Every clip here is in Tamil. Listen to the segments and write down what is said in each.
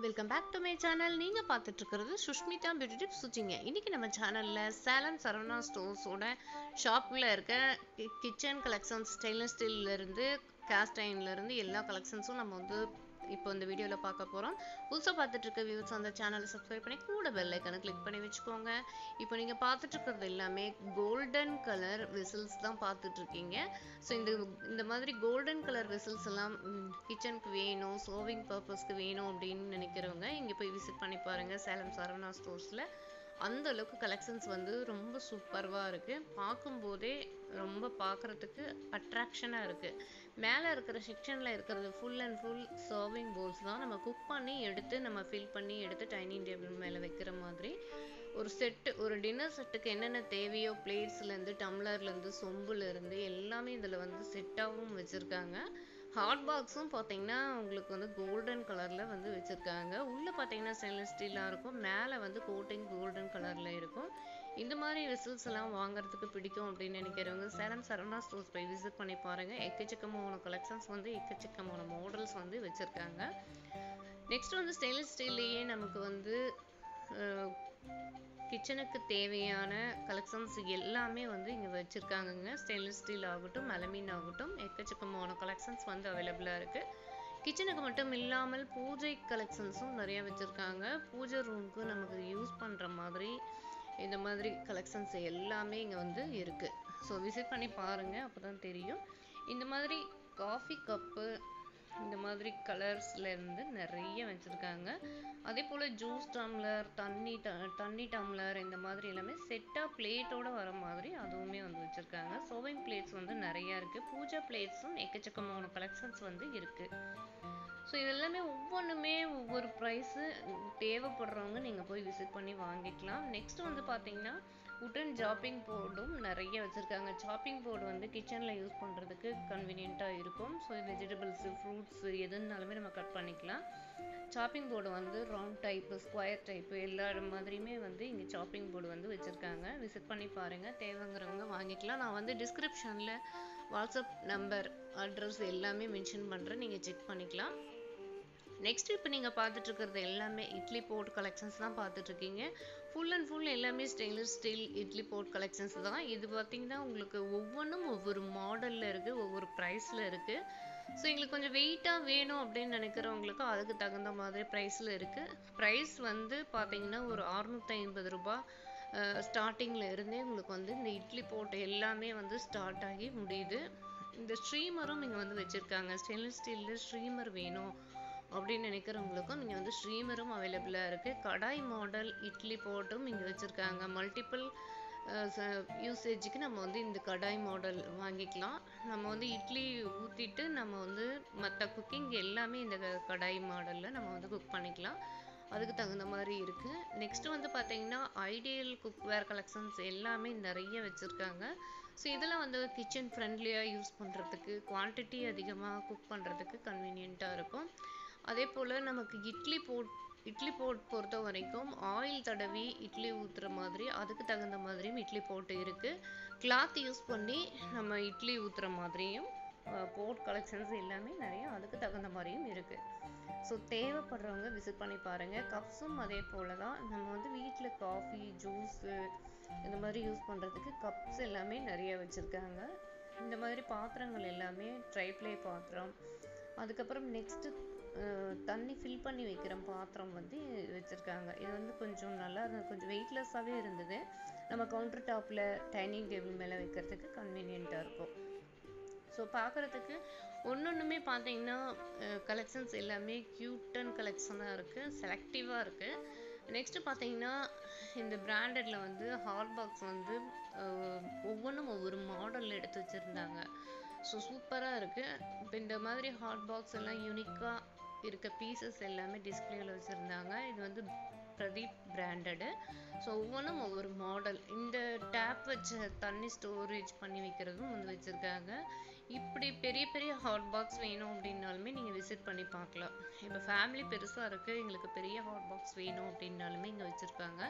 Welcome back to my channel. நீங்க பார்த்துட்டு இருக்கிறது சுஷ்மிதா பியூட்டி டிப்ஸ் சுச்சிங்க. இன்னைக்கு நம்ம சேனல்ல சேலம் சரவணா ஸ்டோர்ஸோட ஷாப்ல இருக்க கிச்சன் கலெக்ஷன்ஸ், ஸ்டெயின்லெஸ் ஸ்டீல்ல இருந்து கேஸ்ட் அயன்ல இருந்து எல்லா கலெக்ஷன்ஸும் நம்ம வந்து இப்போ இந்த வீடியோவில் பார்க்க போகிறோம். புதுசாக பார்த்துட்டு இருக்க வியூஸ் அந்த சேனலை சப்ஸ்கிரைப் பண்ணி கூட பெல் ஐக்கானை கிளிக் பண்ணி வச்சுக்கோங்க. இப்போ நீங்கள் பார்த்துட்டு இருக்கிறது எல்லாமே கோல்டன் கலர் விசில்ஸ் தான் பார்த்துட்டு இருக்கீங்க. ஸோ இந்த மாதிரி கோல்டன் கலர் விசில்ஸ் எல்லாம் கிச்சனுக்கு வேணும், சர்விங் பர்பஸ்க்கு வேணும் அப்படின்னு நினைக்கிறவங்க இங்கே போய் விசிட் பண்ணி பாருங்கள். சேலம் சரவணா ஸ்டோர்ஸில் அந்த அளவுக்கு கலெக்ஷன்ஸ் வந்து ரொம்ப சூப்பர்வாக இருக்குது. பார்க்கும்போதே ரொம்ப பார்க்குறதுக்கு அட்ராக்ஷனாக இருக்குது. மேலே இருக்கிற செக்ஷனில் இருக்கிறது full and full serving bowls தான். நம்ம குக் பண்ணி எடுத்து நம்ம ஃபில் பண்ணி எடுத்து டைனிங் டேபிள் மேலே வைக்கிற மாதிரி ஒரு செட்டு, ஒரு டின்னர் செட்டுக்கு என்னென்ன தேவையோ பிளேட்ஸ்லேருந்து டம்ளர்லேருந்து சொம்புலேருந்து எல்லாமே இதில் வந்து செட்டாகவும் வச்சுருக்காங்க. ஹாட் பாக்ஸும் பார்த்தீங்கன்னா உங்களுக்கு வந்து கோல்டன் கலரில் வந்து வச்சுருக்காங்க. உள்ளே பார்த்தீங்கன்னா ஸ்டெயின்லெஸ் ஸ்டீலாக இருக்கும், மேலே வந்து கோட்டிங் கோல்டன் கலரில் இருக்கும். இந்த மாதிரி விசில்ஸ் எல்லாம் வாங்குறதுக்கு பிடிக்கும் அப்படின்னு நினைக்கிறவங்க சேலம் சரவணா ஸ்டோர்ஸ் போய் விசிட் பண்ணி பாருங்கள். எக்கச்சக்கமான கலெக்ஷன்ஸ் வந்து எக்கச்சக்கமான மாடல்ஸ் வந்து வச்சுருக்காங்க. நெக்ஸ்ட் வந்து ஸ்டெயின்லெஸ் ஸ்டீல்லையே நமக்கு வந்து கிச்சனுக்கு தேவையான கலெக்ஷன்ஸ் எல்லாமே வந்து இங்கே வச்சுருக்காங்கங்க. ஸ்டெயின்லெஸ் ஸ்டீல் ஆகட்டும், அலுமினியம் ஆகட்டும், எக்கச்சக்கமான கலெக்ஷன்ஸ் வந்து அவைலபிளாக இருக்குது. கிச்சனுக்கு மட்டும் இல்லாமல் பூஜை கலெக்ஷன்ஸும் நிறையா வச்சுருக்காங்க. பூஜை ரூமுக்கு நமக்கு யூஸ் பண்ணுற மாதிரி இந்த மாதிரி கலெக்ஷன்ஸ் எல்லாமே இங்கே வந்து இருக்குது. ஸோ விசிட் பண்ணி பாருங்கள், அப்போ தான் தெரியும். இந்த மாதிரி காஃபி கப்பு இந்த மாதிரி கலர்ஸ்லேருந்து நிறைய வச்சுருக்காங்க. அதே போல் ஜூஸ் டம்ளர், தண்ணி டம்ளர் இந்த மாதிரி எல்லாமே செட்டாக பிளேட்டோடு வர மாதிரி அதுவுமே வந்து வச்சுருக்காங்க. சர்விங் பிளேட்ஸ் வந்து நிறையா இருக்குது. பூஜா பிளேட்ஸும் எக்கச்சக்கமான கலெக்ஷன்ஸ் வந்து இருக்குது. ஸோ இதெல்லாமே ஒவ்வொன்றுமே ஒவ்வொரு ப்ரைஸு. தேவைப்படுறவங்க நீங்கள் போய் விசிட் பண்ணி வாங்கிக்கலாம். நெக்ஸ்ட் வந்து பார்த்தீங்கன்னா உட்டன் சாப்பிங் போர்டும் நிறைய வச்சுருக்காங்க. சாப்பிங் போர்டு வந்து கிச்சனில் யூஸ் பண்ணுறதுக்கு கன்வீனியண்ட்டாக இருக்கும். ஸோ வெஜிடபிள்ஸு, ஃப்ரூட்ஸு எதுனாலுமே நம்ம கட் பண்ணிக்கலாம். சாப்பிங் போர்டு வந்து ரவுண்ட் டைப்பு, ஸ்கொயர் டைப்பு எல்லா மாதிரியுமே வந்து இங்கே சாப்பிங் போர்டு வந்து வச்சுருக்காங்க. விசிட் பண்ணி பாருங்கள், தேவைங்கிறவங்க வாங்கிக்கலாம். நான் வந்து டிஸ்கிரிப்ஷனில் வாட்ஸ்அப் நம்பர், அட்ரஸ் எல்லாமே மென்ஷன் பண்ணுறேன், நீங்கள் செக் பண்ணிக்கலாம். நெக்ஸ்ட் இப்போ நீங்கள் பார்த்துட்டு இருக்கிறது எல்லாமே இட்லி போட் கலெக்ஷன்ஸ் தான் பார்த்துட்ருக்கீங்க. ஃபுல் அண்ட் ஃபுல் எல்லாமே stainless steel idli boat collections தான். இது பார்த்திங்கன்னா உங்களுக்கு ஒவ்வொன்றும் ஒவ்வொரு மாடலில் இருக்குது, ஒவ்வொரு ப்ரைஸில் இருக்குது. ஸோ எங்களுக்கு கொஞ்சம் வெயிட்டாக வேணும் அப்படின்னு நினைக்கிறவங்களுக்கு அதுக்கு தகுந்த மாதிரி ப்ரைஸில் இருக்குது. ப்ரைஸ் வந்து பார்த்திங்கன்னா ஒரு 650 ரூபா ஸ்டார்டிங்கில் இருந்தே உங்களுக்கு வந்து இந்த இட்லி போட் எல்லாமே வந்து ஸ்டார்ட் ஆகி முடியுது. இந்த ஸ்ட்ரீமரும் இங்கே வந்து வச்சுருக்காங்க. ஸ்டெயின்லெஸ் ஸ்டீலில் ஸ்ட்ரீமர் வேணும் அப்படின்னு நினைக்கிறவங்களுக்கும் நீங்கள் வந்து ஸ்ட்ரீமரும் அவைலபிளாக இருக்குது. கடாய் மாடல் இட்லி போட்டும் இங்கே வச்சுருக்காங்க. மல்டிபிள் யூசேஜுக்கு நம்ம வந்து இந்த கடாய் மாடல் வாங்கிக்கலாம். நம்ம வந்து இட்லி ஊற்றிட்டு நம்ம வந்து மற்ற குக்கிங் எல்லாமே இந்த கடாய் மாடலில் நம்ம வந்து குக் பண்ணிக்கலாம். அதுக்கு தகுந்த மாதிரி இருக்குது. நெக்ஸ்ட்டு வந்து பார்த்தீங்கன்னா ஐடியல் குக்வேர் கலெக்ஷன்ஸ் எல்லாமே நிறைய வச்சுருக்காங்க. ஸோ இதெல்லாம் வந்து கிச்சன் ஃப்ரெண்ட்லியாக யூஸ் பண்ணுறதுக்கு, குவான்டிட்டி அதிகமாக குக் பண்ணுறதுக்கு கன்வீனியண்ட்டாக இருக்கும். அதே போல் நமக்கு இட்லி போட் பொறுத்த வரைக்கும் ஆயில் தடவி இட்லி ஊற்றுற மாதிரி அதுக்கு தகுந்த மாதிரியும் இட்லி போட்டு இருக்குது. கிளாத் யூஸ் பண்ணி நம்ம இட்லி ஊற்றுற மாதிரியும் போட் கலெக்ஷன்ஸ் எல்லாமே நிறைய அதுக்கு தகுந்த மாதிரியும் இருக்குது. ஸோ தேவைப்படுறவங்க விசிட் பண்ணி பாருங்கள். கப்ஸும் அதே போல் தான். நம்ம வந்து வீட்டில் காஃபி, ஜூஸு இந்த மாதிரி யூஸ் பண்ணுறதுக்கு கப்ஸ் எல்லாமே நிறைய வச்சுருக்காங்க. இந்த மாதிரி பாத்திரங்கள் எல்லாமே ட்ரைப்ளே பாத்திரம், அதுக்கப்புறம் நெக்ஸ்ட்டு தண்ணி ஃபில் பண்ணி வைக்கிற பாத்திரம் வந்து வச்சுருக்காங்க. இது வந்து கொஞ்சம் நல்லா கொஞ்சம் வெயிட்லெஸ்ஸாகவே இருந்தது. நம்ம கவுண்டர் டாப்பில் டைனிங் டேபிள் மேலே வைக்கிறதுக்கு கன்வீனியண்ட்டாக இருக்கும். ஸோ பார்க்குறதுக்கு ஒன்றுமே பார்த்தீங்கன்னா கலெக்ஷன்ஸ் எல்லாமே க்யூட்டன் கலெக்ஷனாக இருக்குது, செலக்டிவாக இருக்குது. நெக்ஸ்ட்டு பார்த்தீங்கன்னா இந்த பிராண்டடில் வந்து ஹாட் பாக்ஸ் வந்து ஒவ்வொன்றும் ஒவ்வொரு மாடலில் எடுத்து வச்சுருந்தாங்க. ஸோ சூப்பராக இருக்குது. இப்போ இந்த மாதிரி ஹாட் பாக்ஸ் எல்லாம் யூனிக்காக இருக்க பீசஸ் எல்லாமே டிஸ்பிளேயில் வச்சுருந்தாங்க. இது வந்து பிரதீப் பிராண்டடு. ஸோ ஒவ்வொன்றும் ஒவ்வொரு மாடல். இந்த டேப் வச்ச தண்ணி ஸ்டோரேஜ் பண்ணி வைக்கிறதும் வந்து வச்சுருக்காங்க. இப்படி பெரிய பெரிய ஹாட் பாக்ஸ் வேணும் அப்படின்னாலுமே நீங்கள் விசிட் பண்ணி பார்க்கலாம். இப்போ ஃபேமிலி பெருசாக இருக்குது, எங்களுக்கு பெரிய ஹாட் பாக்ஸ் வேணும் அப்படின்னாலுமே இங்கே வச்சுருக்காங்க.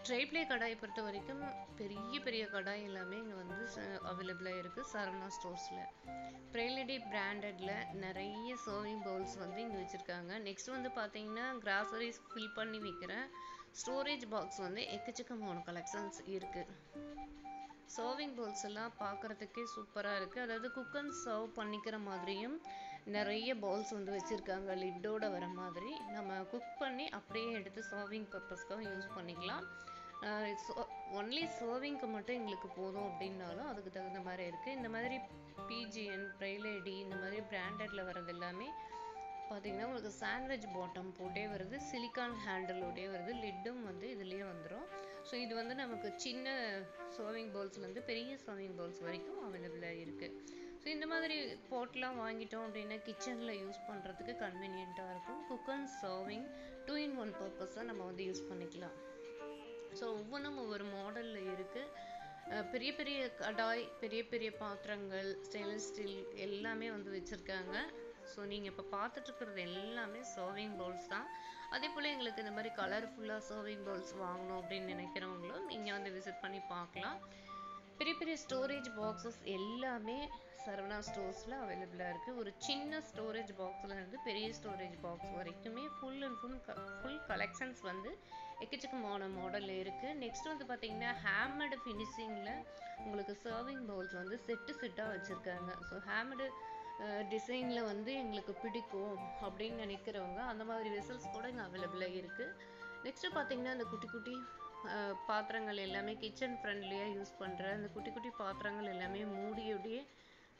ட்ரைப்ளே கடாயை பொறுத்த வரைக்கும் பெரிய பெரிய கடாய் எல்லாமே இங்கே வந்து அவைலபிளாக இருக்குது சரவணா ஸ்டோர்ஸில். ப்ரைலடி பிராண்டடில் நிறைய சர்விங் பவுல்ஸ் வந்து இங்கே வச்சுருக்காங்க. நெக்ஸ்ட் வந்து பார்த்தீங்கன்னா கிராசரிஸ் ஃபில் பண்ணி வைக்கிற ஸ்டோரேஜ் பாக்ஸ் வந்து எக்கச்சக்கமான கலெக்ஷன்ஸ் இருக்குது. சர்விங் பவுல்ஸ் எல்லாம் பார்க்குறதுக்கே சூப்பராக இருக்குது. அதாவது குக் அண்ட் சர்வ் பண்ணிக்கிற மாதிரியும் நிறைய பவுல்ஸ் வந்து வச்சுருக்காங்க. லிட்டோட வர மாதிரி நம்ம குக் பண்ணி அப்படியே எடுத்து சர்விங் பர்பஸ்க்காக யூஸ் பண்ணிக்கலாம். ஒன்லி சர்விங்க்கு மட்டும் எங்களுக்கு போதும் அப்படின்னாலும் அதுக்கு தகுந்த மாதிரி இருக்குது. இந்த மாதிரி பிஜிஎன், ப்ரைலேடி இந்த மாதிரி பிராண்டடில் வர்றது எல்லாமே பார்த்தீங்கன்னா உங்களுக்கு சாண்ட்விச் பாட்டம் போட்டே வருது, சிலிக்கான் ஹேண்டிலோடே வருது, லிட்டும் வந்து இதுலேயே வந்துடும். ஸோ இது வந்து நமக்கு சின்ன சர்விங் பவுல்ஸ்லேருந்து பெரிய சர்விங் பவுல்ஸ் வரைக்கும் அவைலபிளாக இருக்குது. ஸோ இந்த மாதிரி போட்லாம் வாங்கிட்டோம் அப்படின்னா கிச்சனில் யூஸ் பண்ணுறதுக்கு கன்வீனியண்ட்டாக இருக்கும். குக் அண்ட் சர்விங் 2-in-1 பர்பஸாக நம்ம வந்து யூஸ் பண்ணிக்கலாம். ஸோ ஒவ்வொன்றும் ஒவ்வொரு மாடலில் இருக்குது. பெரிய பெரிய கடாய், பெரிய பெரிய பாத்திரங்கள், ஸ்டெயின்லெஸ் ஸ்டீல் எல்லாமே வந்து வச்சுருக்காங்க. ஸோ நீங்கள் இப்போ பார்த்துட்ருக்கிறது எல்லாமே சர்விங் பவுல்ஸ் தான். அதே போல் எங்களுக்கு இந்த மாதிரி கலர்ஃபுல்லாக சர்விங் பவுல்ஸ் வாங்கணும் அப்படின்னு நினைக்கிறவங்களும் இங்கே வந்து விசிட் பண்ணி பார்க்கலாம். பெரிய பெரிய ஸ்டோரேஜ் பாக்ஸஸ் எல்லாமே சரவணா ஸ்டோர்ஸில் அவைலபிளாக இருக்குது. ஒரு சின்ன ஸ்டோரேஜ் பாக்ஸில் இருந்து பெரிய ஸ்டோரேஜ் பாக்ஸ் வரைக்குமே ஃபுல் கலெக்ஷன்ஸ் வந்து எக்கச்சக்கமான மாடல் இருக்குது. நெக்ஸ்ட் வந்து பார்த்தீங்கன்னா ஹேமடு ஃபினிஷிங்கில் உங்களுக்கு சர்விங் பவுல்ஸ் வந்து செட்டாக வச்சுருக்காங்க. ஸோ ஹேமடு டிசைனில் வந்து எங்களுக்கு பிடிக்கும் அப்படின்னு நினைக்கிறவங்க அந்த மாதிரி வெசல்ஸ் கூட இங்கே அவைலபிளாக இருக்குது. நெக்ஸ்ட்டு பார்த்தீங்கன்னா இந்த குட்டி குட்டி பாத்திரங்கள் எல்லாமே கிச்சன் ஃப்ரெண்ட்லியாக யூஸ் பண்ணுற அந்த குட்டி குட்டி பாத்திரங்கள் எல்லாமே மூடியோடையே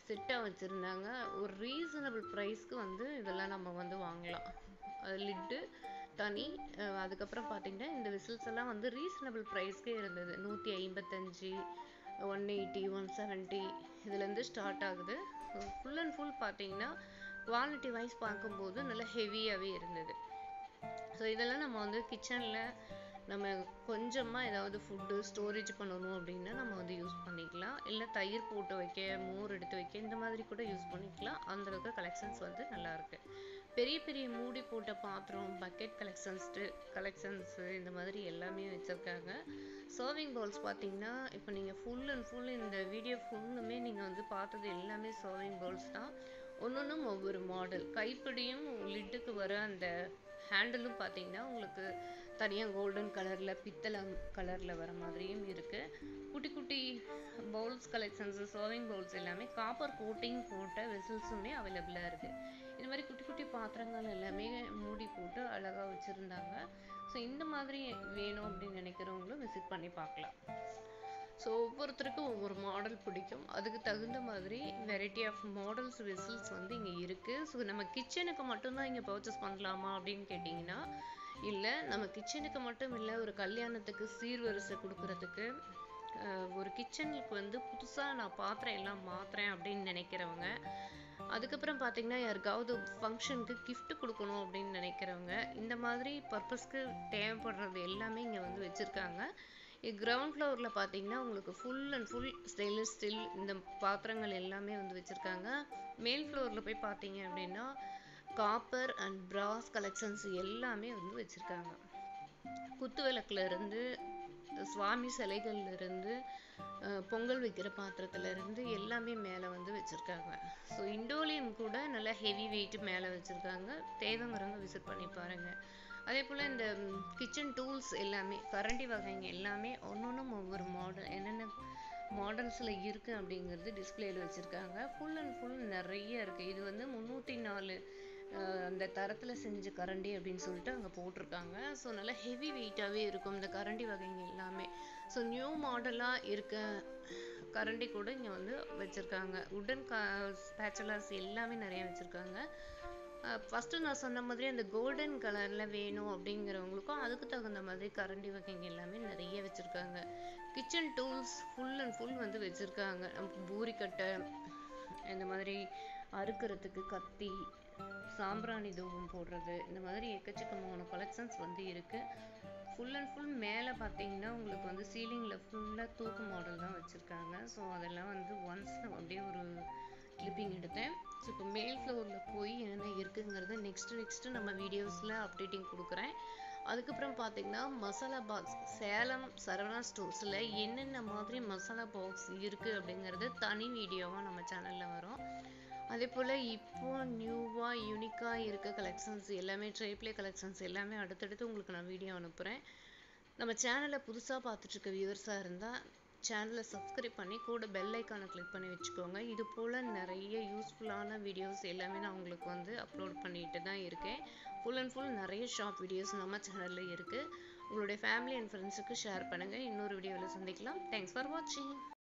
செட்டாக வச்சுருந்தாங்க. ஒரு ரீசனபிள் ப்ரைஸ்க்கு வந்து இதெல்லாம் நம்ம வந்து வாங்கலாம். லிட்டு தனி, அதுக்கப்புறம் பார்த்தீங்கன்னா இந்த விசில்ஸ் எல்லாம் வந்து ரீசனபிள் ப்ரைஸ்க்கே இருந்தது. 155, 180, 170 இதுலேருந்து ஸ்டார்ட் ஆகுது. ஃபுல் அண்ட் ஃபுல் பார்த்தீங்கன்னா குவாலிட்டி வைஸ் பார்க்கும்போது நல்லா ஹெவியாகவே இருந்தது. ஸோ இதெல்லாம் நம்ம வந்து கிச்சனில் நம்ம கொஞ்சமாக ஏதாவது ஃபுட்டு ஸ்டோரேஜ் பண்ணணும் அப்படின்னா நம்ம வந்து யூஸ் பண்ணிக்கலாம். இல்லை தயிர் போட்டு வைக்க, மோர் எடுத்து வைக்க இந்த மாதிரி கூட யூஸ் பண்ணிக்கலாம். அந்தளவுக்கு கலெக்ஷன்ஸ் வந்து நல்லாயிருக்கு. பெரிய பெரிய மூடி போட்ட பாத்திரம், பக்கெட் கலெக்ஷன்ஸு இந்த மாதிரி எல்லாமே வச்சுருக்காங்க. சர்விங் பவுல்ஸ் பார்த்தீங்கன்னா இப்போ நீங்கள் ஃபுல் அண்ட் ஃபுல் இந்த வீடியோ ஃபுல்லுமே நீங்கள் வந்து பார்த்தது எல்லாமே சர்விங் பவுல்ஸ் தான். ஒன்றும் ஒவ்வொரு மாடல். கைப்பிடியும் லிட்டுக்கு வர அந்த ஹேண்டிலும் பார்த்தீங்கன்னா உங்களுக்கு தனியாக கோல்டன் கலரில், பித்தளை கலரில் வர மாதிரியும் இருக்குது. குட்டி குட்டி பவுல்ஸ் கலெக்ஷன்ஸு, சர்விங் பவுல்ஸ் எல்லாமே காப்பர் கோட்டிங் போட்ட வெசல்ஸுமே அவைலபிளாக இருக்குது. இந்த மாதிரி குட்டி குட்டி பாத்திரங்கள் எல்லாமே மூடி போட்டு அழகாக வச்சுருந்தாங்க. ஸோ இந்த மாதிரி வேணும் அப்படின்னு நினைக்கிறவங்களும் விசிட் பண்ணி பார்க்கலாம். ஸோ ஒவ்வொருத்தருக்கும் ஒவ்வொரு மாடல் பிடிக்கும். அதுக்கு தகுந்த மாதிரி வெரைட்டி ஆஃப் மாடல்ஸ் வெசல்ஸ் வந்து இங்கே இருக்குது. ஸோ நம்ம கிச்சனுக்கு மட்டும்தான் இங்கே பர்ச்சேஸ் பண்ணலாமா அப்படின்னு கேட்டிங்கன்னா இல்லை, நம்ம கிச்சனுக்கு மட்டும் இல்லை, ஒரு கல்யாணத்துக்கு சீர்வரிசை கொடுக்குறதுக்கு, ஒரு கிச்சனுக்கு வந்து புதுசாக நான் பாத்திரம் எல்லாம் மாற்றுறேன் அப்படின்னு நினைக்கிறவங்க, அதுக்கப்புறம் பார்த்தீங்கன்னா யாருக்காவது ஃபங்க்ஷனுக்கு கிஃப்ட் கொடுக்கணும் அப்படின்னு நினைக்கிறவங்க, இந்த மாதிரி பர்பஸ்க்கு தேவைப்படுறது எல்லாமே இங்கே வந்து வச்சுருக்காங்க. கிரவுண்ட் ஃப்ளோரில் பார்த்தீங்கன்னா உங்களுக்கு full and full stainless steel இந்த பாத்திரங்கள் எல்லாமே வந்து வச்சுருக்காங்க. மேல் ஃப்ளோரில் போய் பார்த்தீங்க அப்படின்னா காப்பர் அண்ட் பிராஸ் கலெக்ஷன்ஸ் எல்லாமே வந்து வச்சுருக்காங்க. குத்து விளக்குலேருந்து, சுவாமி சிலைகள்லேருந்து, பொங்கல் வைக்கிற பாத்திரத்துலேருந்து எல்லாமே மேலே வந்து வச்சுருக்காங்க. ஸோ இண்டோலியம் கூட நல்லா ஹெவி வெயிட் மேலே வச்சுருக்காங்க. தேவைங்கிறவங்க விசிட் பண்ணி பாருங்கள். அதே போல் இந்த கிச்சன் டூல்ஸ் எல்லாமே, கரண்டி வகைங்க எல்லாமே ஒவ்வொன்றும் ஒவ்வொரு மாடல், என்னென்ன மாடல்ஸில் இருக்குது அப்படிங்கிறது டிஸ்பிளேயில் வச்சுருக்காங்க. ஃபுல் அண்ட் ஃபுல் நிறைய இருக்குது. இது வந்து 304 அந்த தரத்தில் செஞ்ச கரண்டி அப்படின்னு சொல்லிட்டு அங்கே போட்டிருக்காங்க. ஸோ நல்லா ஹெவி வெயிட்டாகவே இருக்கும் இந்த கரண்டி வகைங்க எல்லாமே. ஸோ நியூ மாடலாக இருக்க கரண்டி கூட இங்கே வந்து வச்சுருக்காங்க. உடன் ஸ்பேச்சுலாஸ் எல்லாமே நிறைய வச்சுருக்காங்க. ஃபஸ்ட்டு நான் சொன்ன மாதிரி அந்த கோல்டன் கலரில் வேணும் அப்படிங்கிறவங்களுக்கும் அதுக்கு தகுந்த மாதிரி கரண்டி வகைங்க எல்லாமே நிறைய வச்சுருக்காங்க. Kitchen tools full and full வந்து வச்சுருக்காங்க. பூரிக்கட்டை, இந்த மாதிரி அறுக்கிறதுக்கு கத்தி, சாம்பிராணி தூபம் போடுறது, இந்த மாதிரி எக்கச்சக்கமான கலெக்ஷன்ஸ் வந்து இருக்குது. ஃபுல் அண்ட் ஃபுல் மேலே பார்த்தீங்கன்னா உங்களுக்கு வந்து சீலிங்கில் ஃபுல்லாக தூக்கு மாடல் தான் வச்சுருக்காங்க. ஸோ அதெல்லாம் வந்து ஒன்ஸ் அப்படியே ஒரு கிளிப்பிங் எடுத்தேன். ஸோ இப்போ மேல் ஃப்ளோரில் போய் என்னென்ன இருக்குங்கிறத நெக்ஸ்ட்டு நம்ம வீடியோஸில் அப்டேட்டிங் கொடுக்குறேன். அதுக்கப்புறம் பார்த்தீங்கன்னா மசாலா பாக்ஸ் சேலம் சரவணா ஸ்டோர்ஸில் என்னென்ன மாதிரி மசாலா பாக்ஸ் இருக்குது அப்படிங்கிறது தனி வீடியோவாக நம்ம சேனலில் வரும். அதே போல் இப்போ நியூவாக யூனிக்காக இருக்க கலெக்ஷன்ஸ் எல்லாமே ட்ரைப்ளே கலெக்ஷன்ஸ் எல்லாமே அடுத்தடுத்து உங்களுக்கு நான் வீடியோ அனுப்புகிறேன். நம்ம சேனலை புதுசாக பார்த்துட்ருக்க வியூவர்ஸாக இருந்தால் சேனலை சப்ஸ்கிரைப் பண்ணி கூட பெல் ஐக்கானை கிளிக் பண்ணி வச்சுக்கோங்க. இது போல் நிறைய யூஸ்ஃபுல்லான வீடியோஸ் எல்லாமே நான் உங்களுக்கு வந்து அப்லோட் பண்ணிட்டு தான் இருக்கேன். ஃபுல் அண்ட் ஃபுல் நிறைய ஷார்ட் வீடியோஸ் நம்ம சேனலில் இருக்குது. உங்களுடைய ஃபேமிலி அண்ட் ஃப்ரெண்ட்ஸுக்கு ஷேர் பண்ணுங்கள். இன்னொரு வீடியோவில் சந்திக்கலாம். தேங்க்ஸ் ஃபார் வாட்சிங்.